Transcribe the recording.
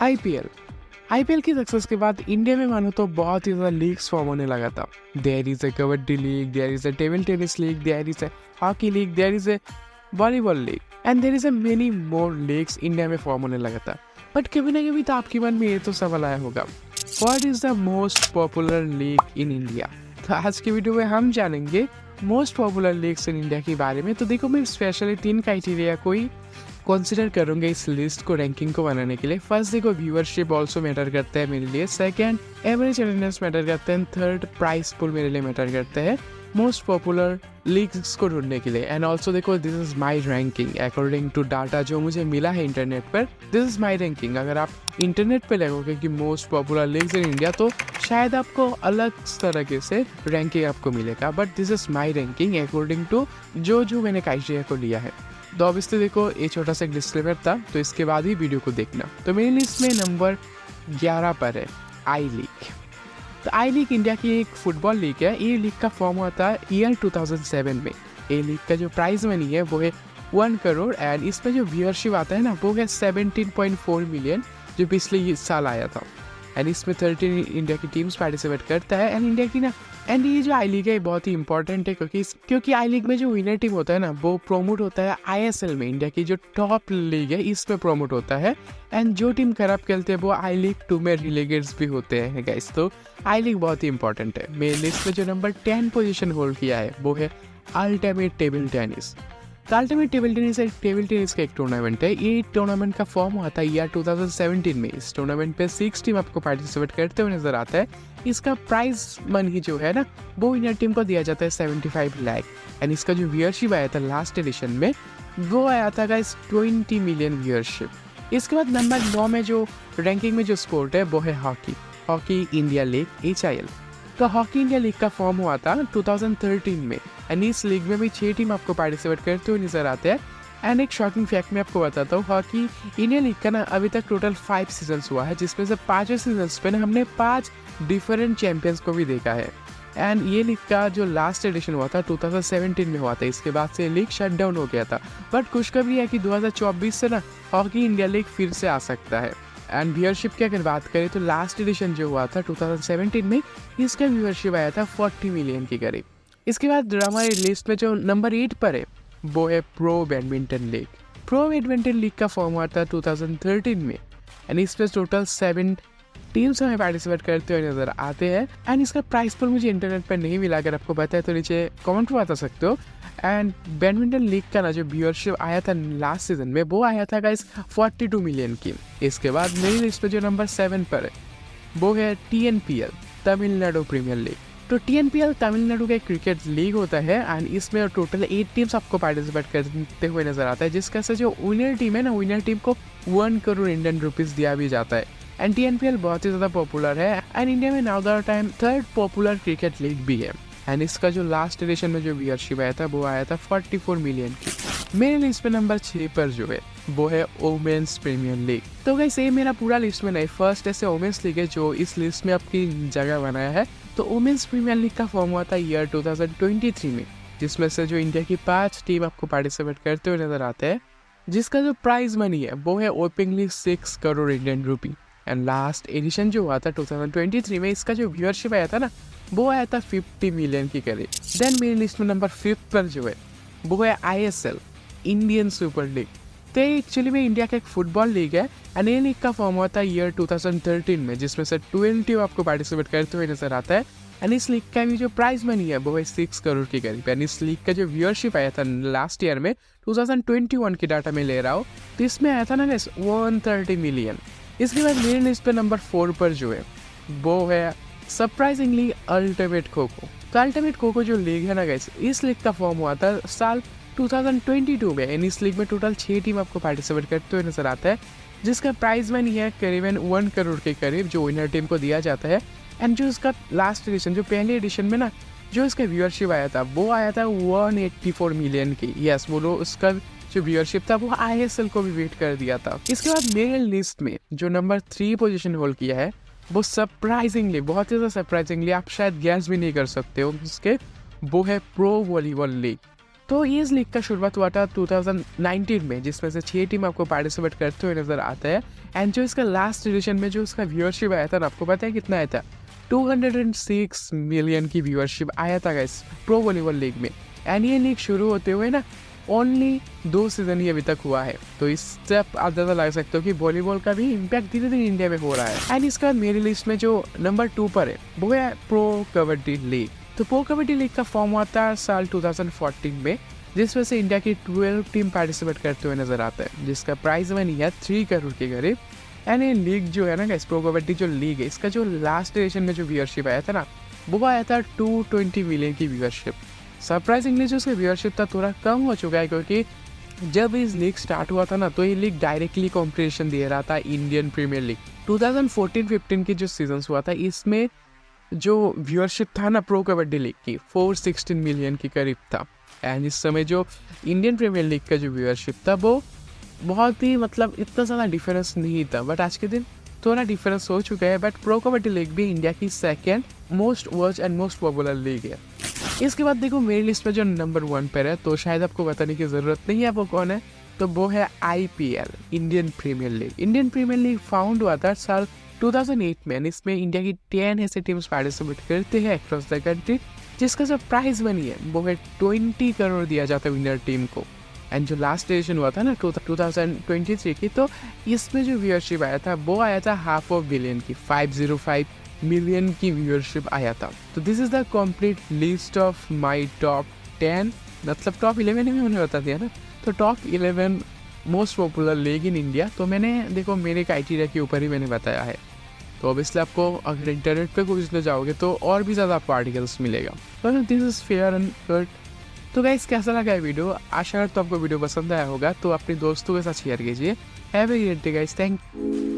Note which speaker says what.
Speaker 1: IPL की success के बाद इंडिया में मानो तो बहुत ही ज़्यादा लीग्स फॉर्म होने लगा था। There is a kabaddi league, there is a table tennis league, there is a hockey league, there is a volleyball league and there is a many more leagues India में form होने लगा था। But कभी ना कभी तो आपके मन में ये तो सवाल आया होगा, what is the most popular league in India. तो आज की वीडियो में हम जानेंगे most popular leagues in India के बारे में। तो देखो, मैं स्पेशली 3 क्राइटेरिया को ही कंसीडर करूंगे इस लिस्ट को, रैंकिंग को बनाने के लिए। फर्स्ट देखो, व्यूअरशिप ऑल्सो मैटर करता है मेरे लिए। सेकंड, एवरेज अटेंडेंस मैटर करते हैं। थर्ड, प्राइस पुल मेरे लिए मैटर करते हैं मोस्ट पॉपुलर लीग्स को ढूंढने के लिए। एंड ऑल्सो देखो, this is my ranking according to data जो मुझे मिला है इंटरनेट पर। This is my ranking. अगर आप इंटरनेट पर लगोगे कि most popular leagues in India तो शायद आपको अलग तरीके से रैंकिंग आपको मिलेगा, but this is my ranking according to जो मैंने क्राइटेरिया को लिया है। तो ऑब्वियसली देखो, ये छोटा सा डिस्क्लेमर था, तो इसके बाद ही वीडियो को देखना। तो मेरी लिस्ट में नंबर 11 पर है आई लीग। तो आई लीग इंडिया की एक फुटबॉल लीग है। ये लीग का फॉर्म हुआ था ईयर 2007 में। ये लीग का जो प्राइज मनी है वो है 1 करोड़ एंड इसमें जो व्यूअरशिप आता है ना वो है 17.4 मिलियन, जो पिछले साल आया था। एंड इसमें 13 इंडिया की टीम्स पार्टिसिपेट करता है। एंड इंडिया की ना एंड ये जो आई लीग है बहुत ही इंपॉर्टेंट है, क्योंकि आई लीग में जो विनर टीम होता है ना वो प्रोमोट होता है आईएसएल में। इंडिया की जो टॉप लीग है इसमें प्रोमोट होता है। एंड जो टीम खराब खेलते हैं वो आई लीग 2 में रिलेगेट्स भी होते हैं गाइस। तो आई लीग बहुत ही इंपॉर्टेंट है। मेरे लिस्ट में जो नंबर 10 पोजीशन होल्ड किया है वो है अल्टीमेट टेबल टेनिस। तो अल्टीमेट टेबल टेनिस का एक टूर्नामेंट है। ये टूर्नामेंट का फॉर्म हुआ था ईयर 2017 में। इस टूर्नामेंट पे 6 टीम आपको पार्टिसिपेट करते हुए नजर आता है। इसका प्राइज मनी जो है ना वो विनर टीम को दिया जाता है 75 लाख। एंड इसका जो व्यूअरशिप आया था लास्ट एडिशन में वो आया था गाइस 20 मिलियन व्यूअरशिप। इसके बाद नंबर 9 में जो रैंकिंग में जो स्पोर्ट है वो है हॉकी इंडिया लीग HIL। तो हॉकी इंडिया लीग का फॉर्म हुआ था 2013 में। एंड इस लीग में भी 6 टीम आपको पार्टिसिपेट करते हुए नजर आते हैं। एंड एक शॉकिंग फैक्ट मैं आपको बताता हूँ, हॉकी इंडिया लीग का ना अभी तक टोटल 5 सीजन्स हुआ है, जिसमें से 5 सीजन्स पे ना हमने 5 डिफरेंट चैंपियंस को भी देखा है। एंड ये लीग का जो लास्ट एडिशन हुआ था 2017 में हुआ था। इसके बाद से लीग शट डाउन हो गया था, बट खुशखबरी है कि 2024 से ना हॉकी इंडिया लीग फिर से आ सकता है। एंड व्यूअरशिप की अगर बात करें तो लास्ट एडिशन जो हुआ था 2017 में इसका व्यूअरशिप आया था 40 मिलियन के करीब। इसके बाद हमारी लिस्ट में जो नंबर 8 पर है वो है pro badminton league. Pro badminton league का फॉर्म हुआ था 2013 में। एंड इसमें टोटल 7 टीम्स हमें पार्टिसिपेट करते हुए नजर आते हैं। एंड इसका प्राइस पर मुझे इंटरनेट पर नहीं मिला, अगर आपको पता है तो नीचे कमेंट में बता सकते हो। एंड बैडमिंटन लीग का ना जो व्यूअरशिप आया था लास्ट सीजन में वो आया था गाइस 42 मिलियन की। इसके बाद मेरी लिस्ट पे जो नंबर 7 पर है वो है TNPL तमिलनाडु प्रीमियर लीग। तो TNPL तमिलनाडु का एक क्रिकेट लीग होता है। एंड इसमें टोटल 8 टीम्स आपको पार्टिसिपेट करते हुए नजर आता है, जिसका से जो विनर टीम है ना विनर टीम को 1 करोड़ इंडियन रुपीज दिया भी जाता है। एंड TNPL बहुत ही ज़्यादा पॉपुलर है। एंड इंडिया में now the time 3rd popular cricket league भी है। एंड इसका जो लास्ट एडिशन में जो व्यूअरशिप आया था वो आया था 44 मिलियन की। मेरे लिस्ट पे नंबर 6 पर जो है वो है वुमेन्स प्रीमियर लीग। तो गाइस ये मेरा पूरा लिस्ट में नहीं, फर्स्ट ऐसे वुमेन्स लीग है जो इस लिस्ट में आपकी जगह बनाया है। तो वुमेन्स प्रीमियर लीग का फॉर्म हुआ था ईयर 2023 में, जिसमें से जो इंडिया की 5 टीम आपको पार्टिसिपेट करते हुए नजर आते हैं, जिसका जो प्राइज मनी है वो है openly 6 crore Indian rupee. And last addition जो हुआ था 2023 में इसका जो व्यूअरशिप आया था ना वो आया था 50 मिलियन के करीब। देन मेरी लिस्ट में नंबर 5 पर जो है वो है ISL इंडियन सुपर लीग। तो एक्चुअली में इंडिया का एक फुटबॉल लीग है। एंड ये लीग का फॉर्म हुआ था ईयर 2013 में, जिसमें से 12 टीम आपको पार्टिसिपेट करते हुए नजर आता है। एंड इस लीग का भी जो प्राइज मनी है वो है 6 करोड़ के करीब। एंड इस लीग का जो व्यूअरशिप आया था लास्ट ईयर में 2021 की डाटा में ले रहा हूँ, तो इसमें आया था ना 130 मिलियन। इसके बाद मेरे लिस्ट पे नंबर 4 पर जो है वो है सरप्राइजिंगली अल्टीमेट खो-खो। तो अल्टीमेट खो-खो जो लीग है ना गाइस, इस लीग का फॉर्म हुआ था साल 2022 में। एंड इस लीग में टोटल 6 टीम आपको पार्टिसिपेट करते हुए नजर आता है, जिसका प्राइज मनी है करीबन 1 करोड़ के करीब जो विनर टीम को दिया जाता है। एंड जो इसका लास्ट एडिशन जो पहले एडिशन में ना जो इसका व्यूअरशिप आया था वो आया था 184 मिलियन की। यस बोलो, उसका जो व्यूअरशिप था वो ISL को भी वेट कर दिया था। इसके बाद मेरे लिस्ट में जो नंबर 3 पोजीशन होल्ड किया है वो सरप्राइजिंगली, बहुत ही ज़्यादा सरप्राइजिंगली, आप शायद गैस भी नहीं कर सकते हो उसके, वो है प्रो वॉलीबॉल लीग। तो ये इस लीग का शुरुआत हुआ था 2019 में, जिसमें से 6 टीम आपको पार्टिसिपेट करते हुए नजर आता है। एंड जो इसका लास्ट एडिशन में जो इसका व्यूअरशिप आया था ना, आपको पता है कितना आया था? 206 मिलियन की व्यूअरशिप आया था इस प्रो वॉलीबॉल लीग में। एंड ये लीग शुरू होते हुए ना ओनली 2 सीजन ही अभी तक हुआ है। तो इससे आप अंदाजा लगा सकते हो कि वॉलीबॉल का भी इम्पैक्ट धीरे धीरे इंडिया में हो रहा है। एंड इसके बाद मेरी लिस्ट में जो नंबर 2 पर है वो है प्रो कबड्डी लीग। तो प्रो कबड्डी लीग का फॉर्म हुआ था साल 2014 में, जिसमें से इंडिया की 12 टीम पार्टिसिपेट करते हुए नजर आता है, जिसका प्राइज मनी है 3 करोड़ के करीब। एंड ये लीग जो है ना गाइस, प्रो कबड्डी जो लीग है, इसका जो लास्ट एडिशन में जो व्यूअरशिप आया था ना, वो आया था 220 मिलियन की व्यूअरशिप। सरप्राइजिंगली जो उसका व्यूअरशिप था थोड़ा कम हो चुका है, क्योंकि जब इस लीग स्टार्ट हुआ था ना, तो ये लीग डायरेक्टली कॉम्पिटिशन दे रहा था इंडियन प्रीमियर लीग। 2014-15 की जो सीजन हुआ था, इसमें जो व्यूअरशिप था ना प्रो कबड्डी लीग की 416 मिलियन के करीब था। एंड इस समय जो इंडियन प्रीमियर लीग का जो व्यूअरशिप था वो बहुत ही मतलब इतना ज़्यादा डिफरेंस नहीं था, बट आज के दिन थोड़ा डिफरेंस हो चुका है। बट प्रो कबड्डी लीग भी इंडिया की second most watch and most popular league है। इसके बाद देखो मेरी लिस्ट में जो नंबर 1 पर है, तो शायद आपको बताने की ज़रूरत नहीं है वो कौन है, तो वो है IPL, Indian Premier League. Indian Premier League found हुआ था साल 2008 में। इसमें इंडिया की 10 ऐसे टीम्स पार्टिसिपेट करते हैं अक्रॉस द कंट्री, जिसका जो प्राइज मनी है वो है 20 करोड़ दिया जाता है विनर टीम को। एंड जो लास्ट एडिशन हुआ था ना 2023 की, तो इसमें जो व्यूअरशिप आया था वो आया था 500 मिलियन की, 505 मिलियन की व्यूअरशिप आया था। तो this is the complete list of my top 10, मतलब टॉप 11 में उन्हें बता दिया ना, तो टॉप 11 मोस्ट पॉपुलर लीग इन इंडिया। तो मैंने देखो मेरे क्राइटेरिया के ऊपर ही मैंने बताया है। तो ऑब्वियसली आपको अगर इंटरनेट पे खोजने जाओगे तो और भी ज़्यादा आपको आर्टिकल्स मिलेगा। तो this is fair and good. तो गाइस कैसा लगा ये वीडियो? आशा करता हूँ आपको वीडियो पसंद आया होगा, तो अपने दोस्तों के साथ शेयर कीजिए। Have a great day guys, thank you.